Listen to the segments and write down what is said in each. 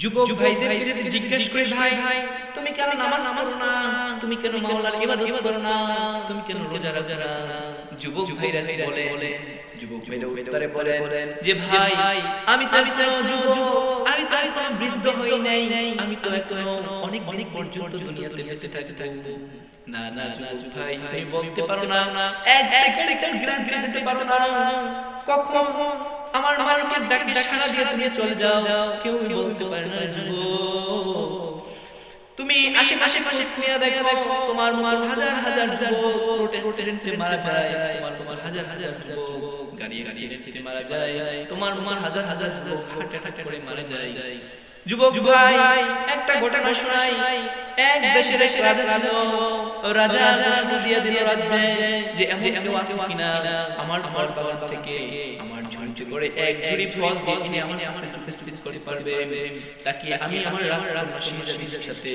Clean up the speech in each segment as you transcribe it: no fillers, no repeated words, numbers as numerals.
যুবক ভাইদেরকে যদি জিজ্ঞেস করি, ভাই তুমি কেন নামাজ পড়ো না, তুমি কেন মাওলার ইবাদত করো না, তুমি কেন রোজা রাখো না, যুবক ভাইরা বলে, যুবক ভাইরা উত্তরে বলেন যে ভাই আমি তো এখনো যুবক, আমি তো এখনো বৃদ্ধ হই নাই, আমি তো এখনো অনেক দিন পর্যন্ত দুনিয়াতে বেঁচে থাকবো। না না যুবক ভাই, তুমি বলতে পারো না, এক সেকেন্ড গ্যারান্টি দিতে পারো না কখন আমার মালিকের ডাকে সাড়া দিয়ে তুমি চলে যাও, কেউ বলতে পারে না যুবক। তুমি আশেপাশে নিয়ে দেখো, তোমার হাজার হাজার যুবক রোড অ্যাক্সিডেন্টে মারা যায়, তোমার হাজার হাজার যুবক গাড়ি অ্যাক্সিডেন্টে মারা যায়, তোমার হাজার হাজার যুবক হার্ট অ্যাটাক করে মারা যায়। যুবক ভাই একটা ঘটনা শোনাই। এক দেশের এক রাজা ছিল, রাজা ঘোষণা দিয়ে দিল রাজ্যে যে এমন কেউ আছে কিনা আমার ফল বাগান থেকে আমার ঝুড়ি করে এক ঝুড়ি ফল দিয়ে আমার কাছে উপস্থিত করতে পারবে, তাকে আমি আমার রাজকুমারীর সাথে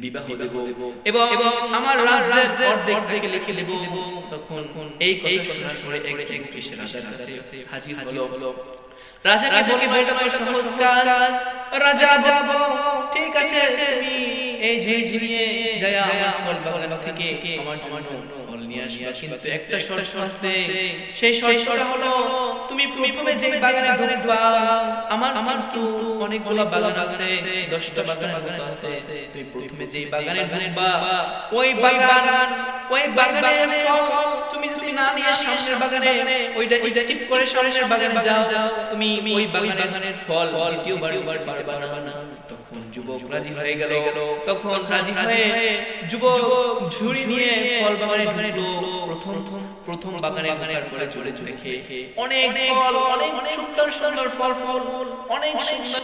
বিবাহ দেব এবং আমার রাজ্যের অর্ধেক লিখে দেব। তখন এই কথা শোনার পরে এক বিশেষ রাজার কাছে হাজির হলো। রাজাকে বলে এটা তো সহজ কাজ, রাজা যাব ঠিক আছে, তুমি এই ঝুড়ি নিয়ে যায় আমার ফল বাগান থেকে আমার জন্য ফল নিয়ে আসবা, কিন্তু একটা শর্ত আছে, সেই শর্তটা হলো তুমি প্রথমে যে বাগানে ঢুকবা, আমার তো অনেকগুলো বাগান আছে, 10টা বাগানের মতো আছে, তুমি প্রথমে যে বাগানে ঢুকবা ওই বাগানের ফল তুমি যদি না নিয়ে সামনের বাগানে ওইটা স্কিপ করে সামনের বাগানে যাও, তুমি ওই বাগানের ফল দ্বিতীয়বার পারবা না। তখন যুবক রাজি হয়ে গেল। তখন রাজি হয়ে যুবক ঝুড়ি নিয়ে ফল বাগানে ঢুকলো। প্রথম বাগানে ঢোকার পরে চলে খেয়ে অনেক ফল, অনেক সুন্দর ফল, অনেক সুন্দর